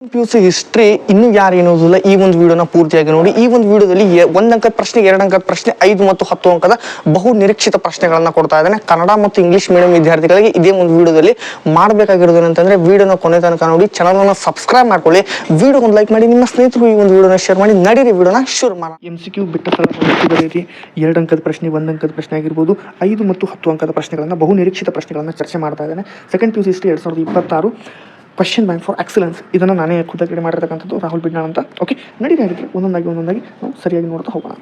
PUC history ಇನ್ನೂ ಯಾರು ಏನೋದಿಲ್ಲ ಈ ಒಂದು ವಿಡಿಯೋನ ಪೂರ್ತಿಯಾಗಿ ನೋಡಿ. ಈ ಒಂದು ವಿಡಿಯೋದಲ್ಲಿ 1 ಅಂಕದ ಪ್ರಶ್ನೆ, 2 ಅಂಕದ ಪ್ರಶ್ನೆ, 5 ಮತ್ತು 10 ಅಂಕದ ಬಹು ನಿರೀಕ್ಷಿತ ಪ್ರಶ್ನೆಗಳನ್ನ ಕೊಡ್ತಾ ಇದ್ದಾನೆ. ಕನ್ನಡ ಮತ್ತು ಇಂಗ್ಲಿಷ್ ಮೀಡಿಯಂ ವಿದ್ಯಾರ್ಥಿಗಳಿಗೆ ಇದೇ ಒಂದು ವಿಡಿಯೋದಲ್ಲಿ ಮಾಡಬೇಕಾಗಿರೋದು ಏನಂತಂದ್ರೆ ವಿಡಿಯೋನ ಕೊನೆ ತನಕ ನೋಡಿ, ಚಾನಲ್ನ ಸಬ್ಸ್ಕ್ರೈಬ್ ಮಾಡ್ಕೊಳ್ಳಿ, ವಿಡಿಯೋ ಒಂದು ಲೈಕ್ ಮಾಡಿ, ನಿಮ್ಮ ಸ್ನೇಹಿತರು ಈ ಒಂದು ವಿಡಿಯೋನ ಶೇರ್ ಮಾಡಿ. ನಡೀರಿ ವಿಡಿಯೋನ ಶುರು ಮಾಡೋಣ. MCQ ಬಿಟ್ಟ ಸ್ಥಳ ಬರೆಯಿರಿ. 2 ಅಂಕದ ಪ್ರಶ್ನೆ, 1 ಅಂಕದ ಪ್ರಶ್ನೆ ಆಗಿರ್ಬೋದು, 5 ಮತ್ತು 10 ಅಂಕದ ಪ್ರಶ್ನೆಗಳನ್ನ ಬಹು ನಿರೀಕ್ಷಿತ ಪ್ರಶ್ನೆಗಳನ್ನ ಚರ್ಚೆ ಮಾಡ್ತಾ ಇದ್ದಾನೆ. Second PUC history 2026 question bank for excellence. ಇದನ್ನು ನಾನೇ ಖುದ್ದಾಗಿ ಮಾಡಿರ್ತಕ್ಕಂಥದ್ದು, ರಾಹುಲ್ ಬಿಡ್ನಾಳ್ ಅಂತ. ಓಕೆ, ನಡೀರಾಗಿದ್ರೆ ಒಂದೊಂದಾಗಿ ನಾವು ಸರಿಯಾಗಿ ನೋಡ್ತಾ ಹೋಗೋಣ.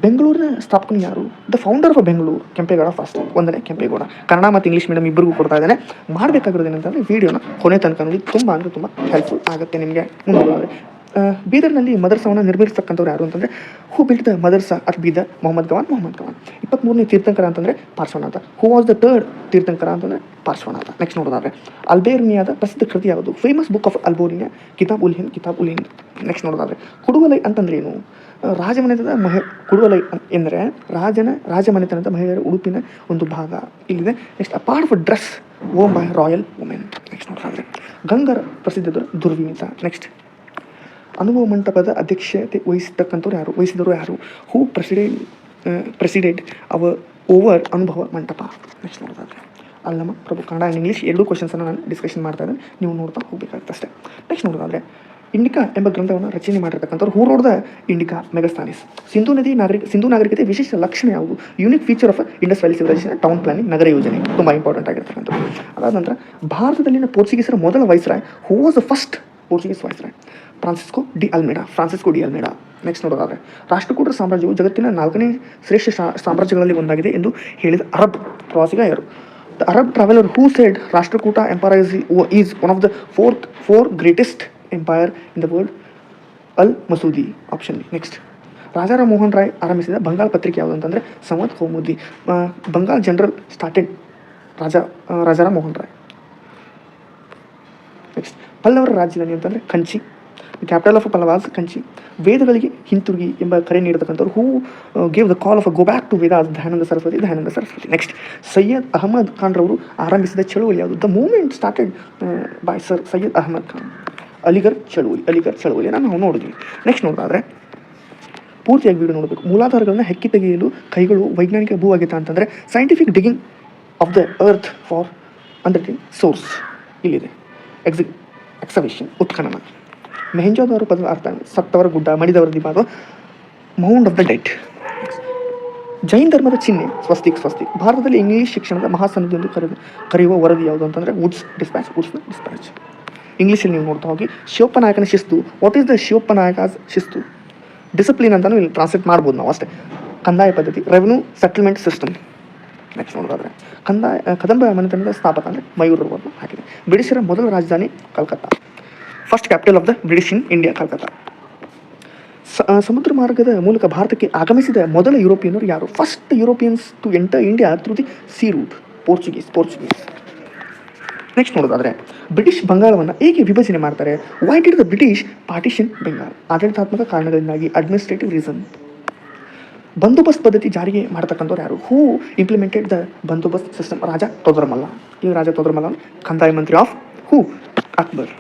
ಬೆಂಗಳೂರಿನ ಸ್ಥಾಪಕನು ಯಾರು? The founder of Bengaluru Kempegowda first. 1ನೇ ಕೆಂಪೇಗೌಡ. ಕನ್ನಡ ಮತ್ತು ಇಂಗ್ಲೀಷ್ ಮೀಡಿಯಂ ಇಬ್ಬರಿಗೂ ಕೊಡ್ತಾ ಇದ್ದಾನೆ. ಮಾಡಬೇಕಾಗಿರೋದು ಏನಂತಂದರೆ ವಿಡಿಯೋನ ಕೊನೆ ತನಕ ನೋಡಿ, ತುಂಬ ಅಂದರೆ ತುಂಬ ಹೆಲ್ಪ್ಫುಲ್ ಆಗುತ್ತೆ ನಿಮಗೆ. ಮುಂದೆ ಬೀದರ್ನಲ್ಲಿ ಮದರ್ಸವನ್ನು ನಿರ್ಮಿಸ್ತಕ್ಕಂಥವ್ರು ಯಾರು ಅಂತಂದರೆ who built the madrasa at Bidar? Mohammad Gawan. 23ನೇ ತೀರ್ಥಂಕರ ಅಂತಂದರೆ Parshvanatha. Who was the third tirthankara ಅಂತಂದರೆ ಪಾರ್ಶ್ವನಾಥ. ನೆಕ್ಸ್ಟ್ ನೋಡೋದಾದ್ರೆ ಅಲ್ಬೇನಿಯಾದ ಪ್ರಸಿದ್ಧ ಕೃತಿ ಯಾವುದು? Famous book of Albania Kitab ul Hind. Next ನೋಡೋದಾದ್ರೆ ಕುಡುವಲೈ ಅಂತಂದ್ರೆ ಏನು? ರಾಜಮನೆತನದ ಕುಡುವಲೈ ಎಂದರೆ ರಾಜಮನೆತನದ ಮಹಿಳೆಯರ ಉಡುಪಿನ ಒಂದು ಭಾಗ ಇಲ್ಲಿದೆ. Next a part of dress own by royal women. Next ನೋಡೋದಾದ್ರೆ ಗಂಗರ ಪ್ರಸಿದ್ಧರು ದುರ್ವಿನೀತ. ನೆಕ್ಸ್ಟ್ ಅನುಭವ ಮಂಟಪದ ಅಧ್ಯಕ್ಷತೆ ವಹಿಸಿದವರು ಯಾರು? ಹೂ ಪ್ರೆಸಿಡೆಂಟ್ ಓವರ್ ಅನುಭವ ಮಂಟಪ. ನೆಕ್ಸ್ಟ್ ನೋಡೋದಾದ್ರೆ ಅಲ್ಲಮ ಪ್ರಭು. ಕನ್ನಡ ಆ್ಯಂಡ್ ಇಂಗ್ಲೀಷ್ ಎರಡೂ ಕ್ವಶನ್ಸನ್ನು ನಾನು ಡಿಸ್ಕಷನ್ ಮಾಡ್ತಾ ಇದ್ದೇನೆ, ನೀವು ನೋಡ್ತಾ ಹೋಗಬೇಕಾಗುತ್ತೆ ಅಷ್ಟೇ. ನೆಕ್ಸ್ಟ್ ನೋಡೋದಾದ್ರೆ ಇಂಡಿಕಾ ಎಂಬ ಗ್ರಂಥವನ್ನು ರಚನೆ ಮಾಡಿರ್ತಕ್ಕಂಥವ್ರು who wrote the Indica Megasthenes. ಸಿಂಧು ನಾಗರಿಕತೆ ವಿಶೇಷ ಲಕ್ಷಣ ಯಾವುದು? Unique feature of Indus valley civilisation, town planning, ನಗರ ಯೋಜನೆ ತುಂಬ ಇಂಪಾರ್ಟೆಂಟ್ ಆಗಿರ್ತಕ್ಕಂಥದ್ದು. ಅದಾದ ನಂತರ ಭಾರತದಲ್ಲಿನ ಪೋರ್ಚುಗೀಸರ ಮೊದಲ viceroy. Who was the first Portuguese viceroy? Francisco de Almeida. Next ನೋಡೋದಾದರೆ ರಾಷ್ಟ್ರಕೂಟರ ಸಾಮ್ರಾಜ್ಯವು ಜಗತ್ತಿನ 4ನೇ ಶ್ರೇಷ್ಠ ಸಾಮ್ರಾಜ್ಯಗಳಲ್ಲಿ ಒಂದಾಗಿದೆ ಎಂದು ಹೇಳಿದ ಅರಬ್ ಪ್ರವಾಸಿಗ ಯಾರು? The Arab traveller who said Rashtrakuta empire is one of the four greatest empire in the world? Al Masudi. Option B. Next Rajaram Mohan Roy ಆರಂಭಿಸಿದ ಬಂಗಾಳ ಪತ್ರಿಕೆ ಯಾವುದು ಅಂತಂದರೆ Sambad Kaumudi. Bengal journal started Rajaram Mohan Roy. Next ಪಲ್ಲವರ ರಾಜಧಾನಿ ಅಂತಂದರೆ ಕಂಚಿ. Capital of Pallavas Kanchi. ವೇದಗಳಿಗೆ ಹಿಂತಿರುಗಿ ಎಂಬ ಕರೆ ನೀಡತಕ್ಕಂಥವ್ರು who gave the call of go back to Vedas? Dayananda Saraswati. Next Syed Ahmad Khan ರವರು ಆರಂಭಿಸಿದ ಚಳುವಳಿ ಯಾವುದು? The movement started by sir Syed Ahmad Khan. Aligarh ಚಳುವಳಿಯನ್ನು ನಾವು ನೋಡಿದ್ವಿ. ನೆಕ್ಸ್ಟ್ ನೋಡೋದಾದರೆ ಪೂರ್ತಿಯಾಗಿ ವಿಡಿಯೋ ನೋಡಬೇಕು. ಮೂಲಾಧಾರಗಳನ್ನು ಹೆಕ್ಕಿ ತೆಗೆಯಲು ಕೈಗಳು ವೈಜ್ಞಾನಿಕ ಭೂವಾಗಿತ್ತ ಅಂತಂದರೆ scientific digging of the earth for undertaking source ಇಲ್ಲಿದೆ. ಎಕ್ಸವೇಷನ್ ಉತ್ಖನನ. ಮೆಹೆಂಜೋದಾರೋ ಪದದ ಅರ್ಥ ಸತ್ತವರ ಗುಡ್ಡ, ಮಡಿದವರ ದಿಬ್ಬ, mound of the dead. Jain ಧರ್ಮದ ಚಿಹ್ನೆ ಸ್ವಸ್ತಿಕ್. ಭಾರತದಲ್ಲಿ ಇಂಗ್ಲೀಷ್ ಶಿಕ್ಷಣದ ಮಹಾಸನದಿ ಎಂದು ಕರೆಯುವ ವರದಿ ಯಾವುದು ಅಂತಂದರೆ ವುಡ್ಸ್ನ ಡಿಸ್ಪ್ಯಾಚ್. ಇಂಗ್ಲೀಷಲ್ಲಿ ನೀವು ನೋಡ್ತಾ ಹೋಗಿ ಶಿವಪ್ಪನಾಯಕನ ಶಿಸ್ತು. ವಾಟ್ ಈಸ್ ದ ಶಿವಪ್ಪನಾಯಕಸ್ ಶಿಸ್ತು? ಡಿಸಿಪ್ಲಿನ್ ಅಂತಲೂ ಇಲ್ಲಿ ಟ್ರಾನ್ಸ್ಲೇಟ್ ಮಾಡ್ಬೋದು ನಾವು ಅಷ್ಟೇ. ಕಂದಾಯ ಪದ್ಧತಿ, ರೆವೆನ್ಯೂ ಸೆಟಲ್ಮೆಂಟ್ ಸಿಸ್ಟಮ್. ನೆಕ್ಸ್ಟ್ ನೋಡೋದಾದರೆ ಕದಂಬ ಮನೆತನದ ಸ್ಥಾಪಕ ಅಂದರೆ ಮಯೂರವನ್ನು ಹಾಕಿದೆ. ಬ್ರಿಟಿಷರ ಮೊದಲ ರಾಜಧಾನಿ Calcutta. First capital of the British in India Calcutta. ಸಮುದ್ರ ಮಾರ್ಗದ ಮೂಲಕ ಭಾರತಕ್ಕೆ ಆಗಮಿಸಿದ ಮೊದಲ ಯುರೋಪಿಯನ್ನರು ಯಾರು? First Europeans to enter India through the sea route Portuguese. Next ನೋಡೋದಾದರೆ ಬ್ರಿಟಿಷ್ ಬಂಗಾಳವನ್ನು ಏಕೆ ವಿಭಜನೆ ಮಾಡ್ತಾರೆ? Why did the British partition Bengal? ಆಡಳಿತಾತ್ಮಕ ಕಾರಣಗಳಿಂದಾಗಿ, ಅಡ್ಮಿನಿಸ್ಟ್ರೇಟಿವ್ ರೀಸನ್. ಬಂದೋಬಸ್ತ್ ಪದ್ಧತಿ ಜಾರಿಗೆ ಮಾಡತಕ್ಕಂಥವ್ರು ಯಾರು? Who implemented the bandobast system? Raja Todarmal. ಈ ರಾಜ ತೊದರಮಲ್ಲ ಕಂದಾಯ ಮಂತ್ರಿ ಆಫ್ ಹೂ? ಅಕ್ಬರ್.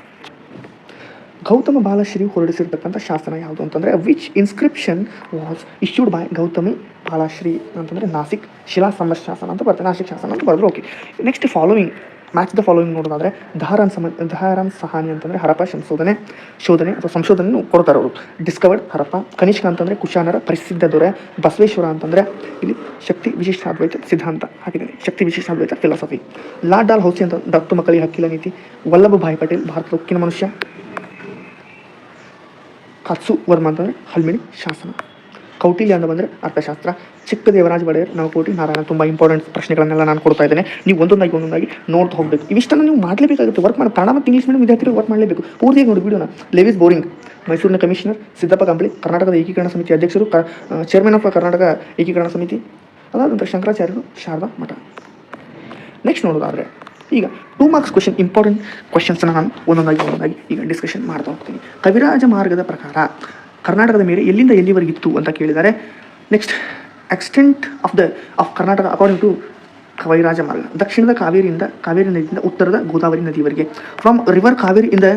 ಗೌತಮ ಬಾಲಶ್ರೀ ಹೊರಡಿಸಿರ್ತಕ್ಕಂಥ ಶಾಸನ ಯಾವುದು ಅಂತಂದರೆ which inscription was issued by Gautami Balashri ಅಂತಂದರೆ ನಾಸಿಕ್ ಶಿಲಾ ಶಾಸನ ಅಂತ ಬರ್ತದೆ, ನಾಸಿಕ್ ಶಾಸನ ಅಂತ ಬರೆದ್ರು. Okay, next following match the following ನೋಡೋದಾದರೆ ದಹಾರಾನ್ ಸಹಾನಿ ಅಂತಂದರೆ ಹರಪ್ಪ ಶೋಧನೆ ಅಥವಾ ಸಂಶೋಧನೆ ಕೊಡ್ತಾರೆ ಅವರು. ಡಿಸ್ಕವರ್ಡ್ ಹರಪ್ಪ. ಕನಿಷ್ಕ ಅಂತಂದರೆ ಕುಶಾನರ ಪ್ರಸಿದ್ಧ ದೊರೆ. ಬಸವೇಶ್ವರ ಅಂತಂದರೆ ಇಲ್ಲಿ ಶಕ್ತಿ ವಿಶಿಷ್ಟಾದ್ವೈತ ಸಿದ್ಧಾಂತ ಹಾಕಿದ್ದೀನಿ, ಶಕ್ತಿ ವಿಶಿಷ್ಟಾದ್ವೈತ ಫಿಲಾಸಫಿ. ಲಾರ್ಡ್ ಡಾಲ್ ಹೌಸಿ ಅಂತ ದತ್ತು ಮಕ್ಕಳಿಗೆ ಹಕ್ಕಿಲ ನೀತಿ. ವಲ್ಲಭಭಾಯಿ ಪಟೇಲ್ ಭಾರತದ ಉಕ್ಕಿನ ಮನುಷ್ಯ. ಕತ್ಸು ವರ್ಮ ಅಂತಂದರೆ ಹಲ್ಮಿಣಿ ಶಾಸನ. ಕೌಟಿಲ್ಯ ಅಂತ ಬಂದರೆ ಅರ್ಥಶಾಸ್ತ್ರ. ಚಿಕ್ಕ ದೇವರಾಜ ಒಡೆಯರ್, ನವಕೋಟಿ ನಾರಾಯಣ. ತುಂಬ ಇಂಪಾರ್ಟೆಂಟ್ ಪ್ರಶ್ನೆಗಳನ್ನೆಲ್ಲ ನಾನು ಕೊಡ್ತಾ ಇದ್ದೇನೆ, ನೀವು ಒಂದೊಂದಾಗಿ ನೋಡ್ತಾ ಹೋಗಬೇಕು. ಇವಿಷ್ಟನ್ನು ನೀವು ಮಾಡಲೇಬೇಕಾಗುತ್ತೆ. ವರ್ಕ್ ಮಾಡಿ ಕನ್ನಡ ಮತ್ತು ಇಂಗ್ಲೀಷ್ ಮೀಡಿಯಂ ವಿದ್ಯಾರ್ಥಿಗಳು ವರ್ಕ್ ಮಾಡಲೇಬೇಕು. ಪೂರ್ತಿಯಾಗಿ ನೋಡಿ ವಿಡಿಯೋನ. ಲೆವಿಸ್ ಬೋರಿಂಗ್ ಮೈಸೂರಿನ ಕಮಿಷನರ್. ಸಿದ್ದಪ್ಪ ಕಂಬಳಿ ಕರ್ನಾಟಕದ ಏಕೀಕರಣ ಸಮಿತಿ ಅಧ್ಯಕ್ಷರು, ಚೇರ್ಮನ್ ಆಫ್ ಕರ್ನಾಟಕ ಏಕೀಕರಣ ಸಮಿತಿ. ಅದಾದ ನಂತರ ಶಂಕರಾಚಾರ್ಯರು, ಶಾರದಾ ಮಠ. ನೆಕ್ಸ್ಟ್ ನೋಡೋದಾದರೆ ಈಗ 2 ಮಾರ್ಕ್ಸ್ ಕ್ವಶನ್, ಇಂಪಾರ್ಟೆಂಟ್ ಕ್ವಶನ್ಸನ್ನು ನಾನು ಒಂದೊಂದಾಗಿ ಈಗ ಡಿಸ್ಕಷನ್ ಮಾಡ್ತಾ ಹೋಗ್ತೀನಿ. ಕವಿರಾಜ ಮಾರ್ಗದ ಪ್ರಕಾರ ಕರ್ನಾಟಕದ ಮೇಲೆ ಎಲ್ಲಿಂದ ಎಲ್ಲಿವರೆಗಿತ್ತು ಅಂತ ಕೇಳಿದ್ದಾರೆ. Next extent of Karnataka according to Kavirajamarga, ದಕ್ಷಿಣದ ಕಾವೇರಿ ನದಿಯಿಂದ ಉತ್ತರದ ಗೋದಾವರಿ ನದಿವರೆಗೆ, from river Kaveri in the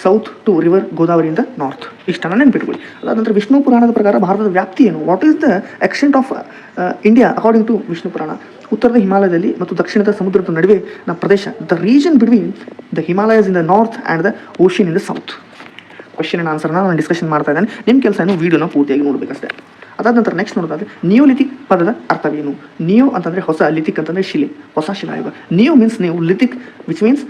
south to river Godavari in the north. ಇಷ್ಟನ್ನು ನೆನ್ಪಿಟ್ಕೊಳ್ಳಿ. ಅದಾದ ನಂತರ ವಿಷ್ಣು ಪುರಾಣದ ಪ್ರಕಾರ ಭಾರತದ ವ್ಯಾಪ್ತಿ ಏನು? What is the extent of India according to Vishnu Purana? ಉತ್ತರದ ಹಿಮಾಲಯದಲ್ಲಿ ಮತ್ತು ದಕ್ಷಿಣದ ಸಮುದ್ರದ ನಡುವೆ ಪ್ರದೇಶ, the region between the Himalayas in the north and the ocean in the south. Question and ಆನ್ಸರ್ನ ನಾನು ಡಿಸ್ಕಷನ್ ಮಾಡ್ತಾ ಇದ್ದೇನೆ. ನಿಮ್ಮ ಕೆಲಸ ಏನು ವೀಡಿಯೋನ ಪೂರ್ತಿಯಾಗಿ ನೋಡಬೇಕಷ್ಟೇ. ಅದಾದ ನಂತರ ನೆಕ್ಸ್ಟ್ ನೋಡೋದಾದ್ರೆ ನಿಯೋಲಿಥಿಕ್ ಪದದ ಅರ್ಥವೇನು? ನಿಯೋ ಅಂತಂದರೆ ಹೊಸ, ಲಿಥಿಕ್ ಅಂತಂದರೆ ಶಿಲೆ, ಹೊಸ ಶಿಲಾಯುಗ. Neo means new, lithic which means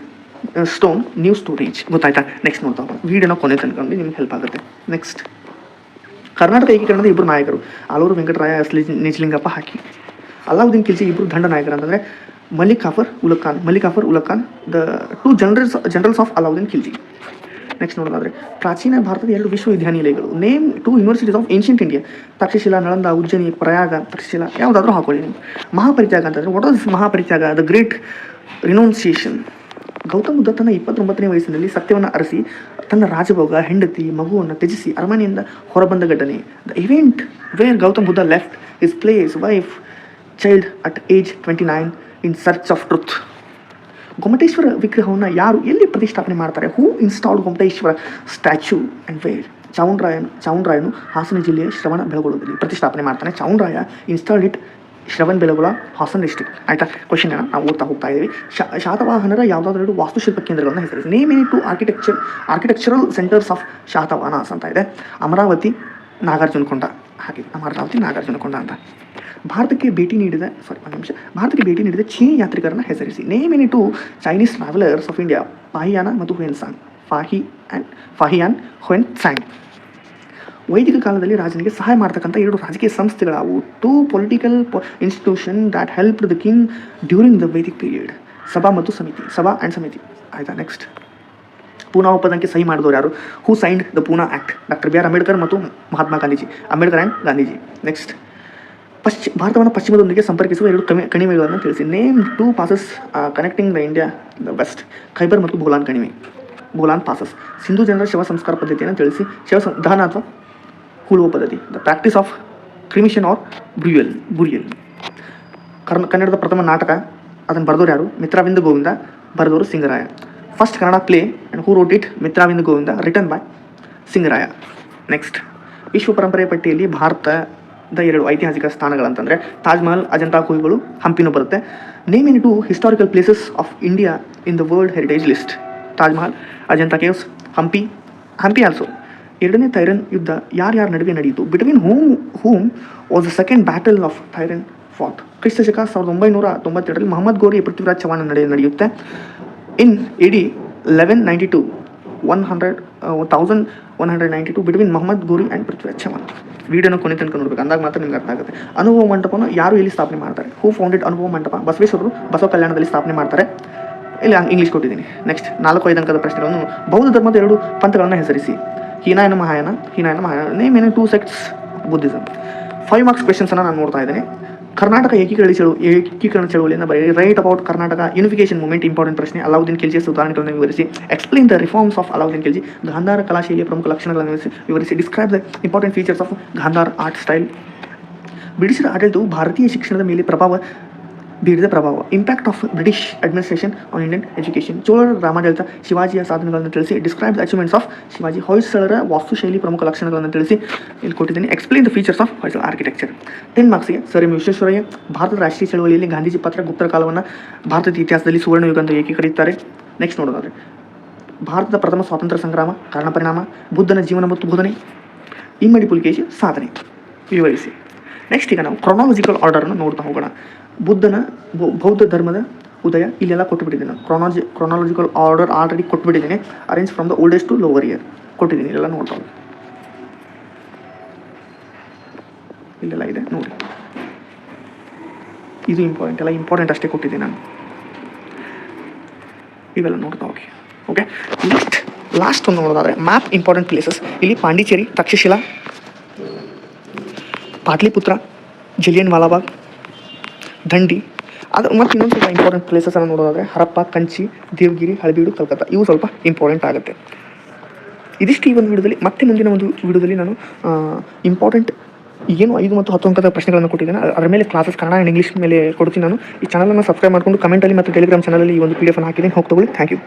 stone, new storage. ಗೊತ್ತಾಯ್ತಾ? ನೆಕ್ಸ್ಟ್ ನೋಡ್ತಾ ಹೋಗೋಣ. ವೀಡಿಯೋನ ಕೊನೆ ತನಕ ನಿಮ್ಗೆ ಹೆಲ್ಪ್ ಆಗುತ್ತೆ. ನೆಕ್ಸ್ಟ್, ಕರ್ನಾಟಕ ಏಕೀಕರಣದ ಇಬ್ಬರು ನಾಯಕರು, ಆಲೂರು ವೆಂಕಟರಾಯ ನಿಜಲಿಂಗಪ್ಪ ಹಾಕಿ, ಅಲಾವುದ್ದೀನ್ ಖಿಲ್ಜಿ ಇಬ್ಬರು ದಂಡ ನಾಯಕರು ಅಂತಂದರೆ Malik Kafur Ulugh Khan, the two generals of Alauddin Khilji. Next ನೋಡೋದಾದರೆ ಪ್ರಾಚೀನ ಭಾರತದ 2 ವಿಶ್ವವಿದ್ಯಾನಿಲಯಗಳು. Name 2 universities of ancient India. Takshashila, Nalanda, Ujjayini, Prayaga, Takshashila, ಯಾವುದಾದ್ರೂ ಹಾಕೊಳ್ಳಿ ನೀವು. ಮಹಾಪರಿತ್ಯಾಗ ಅಂತಂದರೆ what was Mahaparityaga? The great renunciation. Gautama Buddha ತನ್ನ 29ನೇ ವಯಸ್ಸಿನಲ್ಲಿ ಸತ್ಯವನ್ನು ಅರಸಿ ತನ್ನ ರಾಜಭೋಗ, ಹೆಂಡತಿ, ಮಗುವನ್ನು ತ್ಯಜಿಸಿ ಅರಮನೆಯಿಂದ ಹೊರಬಂದ ಘಟನೆ. The event where Gautam Buddha left his place, wife, child at age 29 in search of truth. Gommateshwara ವಿಗ್ರಹವನ್ನು ಯಾರು ಎಲ್ಲಿ ಪ್ರತಿಷ್ಠಾಪನೆ ಮಾಡ್ತಾರೆ? Who installed Gommateshwara statue and where? ಚಾವುಂಡರಾಯನು ಹಾಸನ ಜಿಲ್ಲೆಯ ಶ್ರವಣ ಬೆಳಗೊಳದಲ್ಲಿ ಪ್ರತಿಷ್ಠಾಪನೆ ಮಾಡ್ತಾನೆ. Chavundaraya installed it Shravan Belagola, Hassan district. ಆಯಿತಾ? ಕ್ವಶನ್ ನಾವು ಓದ್ತಾ ಹೋಗ್ತಾ ಇದ್ದೀವಿ. ಶಾತವಾಹನರ ಯಾವುದಾದ್ರೂ 2 ವಾಸ್ತುಶಿಲ್ಪ ಕೇಂದ್ರಗಳನ್ನು ಹೆಸರಿಸಿ. Name any 2 architectural centres of Satavahanas ಅಂತ ಇದೆ. ಅಮರಾವತಿ, ನಾಗಾರ್ಜುನಕೊಂಡ. ಹಾಗೆ ಅಮರಾವತಿ, ನಾಗಾರ್ಜುನಕೊಂಡ ಅಂತ. ಭಾರತಕ್ಕೆ ಭೇಟಿ ನೀಡಿದ ಚೀನಿ ಯಾತ್ರಿಕರನ್ನು ಹೆಸರಿಸಿ. Name any 2 Chinese travellers of India, Fahiyan ಮತ್ತು ಹುಯೆನ್ಸಾಂಗ್. ಫಾಹಿಯಾನ್, ಹುಯೆನ್ಸಾಂಗ್. ವೈದಿಕ ಕಾಲದಲ್ಲಿ ರಾಜನಿಗೆ ಸಹಾಯ ಮಾಡ್ತಕ್ಕಂಥ 2 ರಾಜಕೀಯ ಸಂಸ್ಥೆಗಳಾವು? 2 political institution that helped the king during the Vedic period. Sabha and samiti. ಆಯಿತಾ? ನೆಕ್ಸ್ಟ್, ಪೂನಾ ಒಪ್ಪಂದಕ್ಕೆ ಸಹಿ ಮಾಡಿದವರು ಯಾರು? Who signed the Poona act? Doctor B R Ambedkar ಮತ್ತು ಮಹಾತ್ಮ ಗಾಂಧೀಜಿ. ಅಂಬೇಡ್ಕರ್ ಆ್ಯಂಡ್ ಗಾಂಧೀಜಿ. ನೆಕ್ಸ್ಟ್, ಭಾರತವನ್ನು ಪಶ್ಚಿಮದೊಂದಿಗೆ ಸಂಪರ್ಕಿಸುವ 2 ಕಣಿವೆಗಳನ್ನು ತಿಳಿಸಿ. Name 2 passes connecting the India the west. Khyber ಮತ್ತು ಬೋಲಾನ್ ಪಾಸಸ್. ಸಿಂಧು ಜನರ ಶವ ಸಂಸ್ಕಾರ ಪದ್ಧತಿಯನ್ನು ತಿಳಿಸಿ. ದಹನ ಅಥವಾ ಹೂಳುವ ಪದ್ಧತಿ. The practice of cremation or burial. ಕನ್ನಡದ ಪ್ರಥಮ ನಾಟಕ, ಅದನ್ನು ಬರೆದವರು ಯಾರು? ಮಿತ್ರಾವಿಂದ ಗೋವಿಂದ. ಬರೆದವರು Singaraya. First Kannada play and who wrote it? Mitravinda Govinda. Written by Singaraya. Next, ವಿಶ್ವ ಪರಂಪರೆ ಪಟ್ಟಿಯಲ್ಲಿ ಭಾರತದ 2 ಐತಿಹಾಸಿಕ ಸ್ಥಾನಗಳಂತಂದರೆ ತಾಜ್ ಮಹಲ್, ಅಜಂತಾ ಗುಹೆಗಳು, ಹಂಪಿನೂ ಬರುತ್ತೆ. Name any 2 historical places of India in the world heritage list? Taj Mahal, Ajanta caves, Hampi also. 2ನೇ ಥೈರನ್ ಯುದ್ಧ ಯಾರ್ಯಾರ ನಡುವೆ ನಡೆಯಿತು? Between whom was the second battle of Tarain fought? ಕ್ರಿಸ್ತಶಕ 1992ರಲ್ಲಿ ಮೊಹಮ್ಮದ್ ಗೋರಿ ಪೃಥ್ವಿರಾಜ್ ಚವಾನ್ ನಡುವೆ ನಡೆಯುತ್ತೆ. ಇನ್ AD 1192 1192 between Mohammed Gowri and Prithviraj Chavan. ವೀಡಿಯೋನ ಕೊನೆ ತನಕ ನೋಡ್ಬೇಕು, ಅಂದಾಗ ಮಾತ್ರ ನಿಮ್ಗೆ ಅರ್ಥ ಆಗುತ್ತೆ. ಅನುಭವ ಮಂಟಪನ ಯಾರು ಎಲ್ಲಿ ಸ್ಥಾಪನೆ ಮಾಡ್ತಾರೆ? ಹೂ ಫೌಂಡೆಡ್ ಅನುಭವ ಮಂಟಪ? ಬಸವೇಶ್ವರರು ಬಸವ ಕಲ್ಯಾಣದಲ್ಲಿ ಸ್ಥಾಪನೆ ಮಾಡ್ತಾರೆ. ಇಲ್ಲಿ ಇಂಗ್ಲೀಷ್ ಕೊಟ್ಟಿದ್ದೀನಿ. ನೆಕ್ಸ್ಟ್, 4-5 ಅಂಕದ ಪ್ರಶ್ನೆಗಳನ್ನು. ಬೌದ್ಧ ಧರ್ಮದ 2 ಪಂಥಗಳನ್ನು ಹೆಸರಿಸಿ. Hinayana Mahayana. Name any 2 sects Buddhism. 5 marks ಕ್ವೆಶನ್ಸನ್ನು ನಾನು ನೋಡ್ತಾ ಇದ್ದೇನೆ. ಕರ್ನಾಟಕ ಏಕೀಕರಣ ಚಳುವಳಿಯನ್ನು ಬರೆಯಿರಿ. Write about Karnataka unification movement. Important ಪ್ರಶ್ನೆ. ಅಲಾವುದ್ದೀನ್ ಖಿಲ್ಜಿಯ ಸುಧಾರಣೆಗಳನ್ನು ವಿವರಿಸಿ. Explain the reforms of Alauddin Khilji. Gandhara ಕಲಾಶೈಲಿಯ ಪ್ರಮುಖ ಲಕ್ಷಣಗಳನ್ನು ವಿವರಿಸಿ. Describe the important features of Gandhar art style. ಬ್ರಿಟಿಷರ ಆಡಳಿತವು ಭಾರತೀಯ ಶಿಕ್ಷಣದ ಮೇಲೆ ಬೀರಿದ ಪ್ರಭಾವ. Impact of British administration on Indian education. ಚೋಳರ ರಾಮಾಡಳಿತ. ಶಿವಾಜಿಯ ಸಾಧನೆಗಳನ್ನು ತಿಳಿಸಿ. Describe the achievements of Shivaji. ಹೊಯ್ಸಳರ ವಾಸ್ತುಶೈಲಿ ಪ್ರಮುಖ ಲಕ್ಷಣಗಳನ್ನು ತಿಳಿಸಿ. ಇಲ್ಲಿ ಕೊಟ್ಟಿದ್ದೀನಿ. Explain the features of Hoysala architecture. 10 ಮಾರ್ಕ್ಸ್ಗೆ ಸರ್ ಎಂ ವಿಶ್ವೇಶ್ವರಯ್ಯ. ಭಾರತದ ರಾಷ್ಟ್ರೀಯ ಚಳವಳಿಯಲ್ಲಿ ಗಾಂಧೀಜಿ ಪಾತ್ರ. ಗುಪ್ತರ ಕಾಲವನ್ನು ಭಾರತದ ಇತಿಹಾಸದಲ್ಲಿ ಸುವರ್ಣ ಯುಗ ಅಂತ ಏಕೆ ಕರೆಯುತ್ತಾರೆ? ನೆಕ್ಸ್ಟ್ ನೋಡೋದಾದರೆ ಭಾರತದ ಪ್ರಥಮ ಸ್ವಾತಂತ್ರ್ಯ ಸಂಗ್ರಾಮ, ಕಾರಣ ಪರಿಣಾಮ, ಬುದ್ಧನ ಜೀವನ ಮತ್ತು ಬೋಧನೆ, ಇಮ್ಮಡಿ ಪುಲಿಕೇಶಿ ಸಾಧನೆ ವಿವರಿಸಿ. ನೆಕ್ಸ್ಟ್, ಈಗ ನಾವು ಕ್ರೊನಾಲಜಿಕಲ್ ಆರ್ಡರನ್ನು ನೋಡ್ತಾ ಹೋಗೋಣ. ಬೌದ್ಧ ಧರ್ಮದ ಉದಯ ಇಲ್ಲೆಲ್ಲ ಕೊಟ್ಟುಬಿಟ್ಟಿದ್ದೀನಿ ನಾನು. ಕ್ರೊನಾಲಜಿಕಲ್ ಆರ್ಡರ್ ಆಲ್ರೆಡಿ ಕೊಟ್ಬಿಟ್ಟಿದ್ದೀನಿ. Arrange from the oldest to lower year ಕೊಟ್ಟಿದ್ದೀನಿ. ಇಲ್ಲೆಲ್ಲ ನೋಡ್ತಾ ಹೋಗಿ, ಇಲ್ಲೆಲ್ಲ ಇದೆ ನೋಡಿ. ಇದು ಇಂಪಾರ್ಟೆಂಟ್ ಅಷ್ಟೇ ಕೊಟ್ಟಿದ್ದೀನಿ ನಾನು. ಇವೆಲ್ಲ ನೋಡ್ತಾ ಹೋಗಿ. ಓಕೆ, ಲಾಸ್ಟ್ ಒಂದು ನೋಡೋದಾದರೆ ಮ್ಯಾಪ್ ಇಂಪಾರ್ಟೆಂಟ್ ಪ್ಲೇಸಸ್. ಇಲ್ಲಿ ಪಾಂಡಿಚೇರಿ, ತಕ್ಷಶಿಲಾ, ಪಾಟ್ಲಿಪುತ್ರ, ಜಲಿಯನ್ ವಾಲಾಬಾಗ್, ದಂಡಿ. ಅದು ಮತ್ತು ಇನ್ನೊಂದು ಸ್ವಲ್ಪ ಇಂಪಾರ್ಟೆಂಟ್ ಪ್ಲೇಸಸನ್ನು ನೋಡೋದಾದರೆ ಹರಪ್ಪ, ಕಂಚಿ, ದೇವಗಿರಿ, ಹಳಬೀಡು, ಕಲ್ಕತ್ತಾ. ಇವು ಸ್ವಲ್ಪ ಇಂಪಾರ್ಟೆಂಟ್ ಆಗುತ್ತೆ. ಇದಿಷ್ಟು ಈ ಒಂದು ವಿಡಿಯೋದಲ್ಲಿ. ಮತ್ತೆ ಮುಂದಿನ ಒಂದು ವಿಡಿಯೋದಲ್ಲಿ ನಾನು ಇಂಪಾರ್ಟೆಂಟ್ ಏನು 5 ಮತ್ತು 10 ಅಂಕದ ಪ್ರಶ್ನೆಗಳನ್ನು ಕೊಟ್ಟಿದ್ದೇನೆ. ಅದರ ಮೇಲೆ ಕ್ಲಾಸಸ್ ಕನ್ನಡ ಆ್ಯಂಡ್ ಇಂಗ್ಲೀಷ್ ಮೇಲೆ ಕೊಡ್ತೀನಿ ನಾನು. ಈ ಚಾನಲನ್ನು ಸಬ್ಸ್ಕ್ರೈಬ್ ಮಾಡಿಕೊಂಡು ಕಮೆಂಟಲ್ಲಿ ಮತ್ತು ಟೆಲಿಗ್ರಾಮ್ ಚಾನಲಲ್ಲಿ ಈ ಒಂದು PDF ಅನ್ನು ಹಾಕಿದ್ದೀನಿ. ಹೋಗಿ ತಗೊಳ್ಳಿ. Thank you.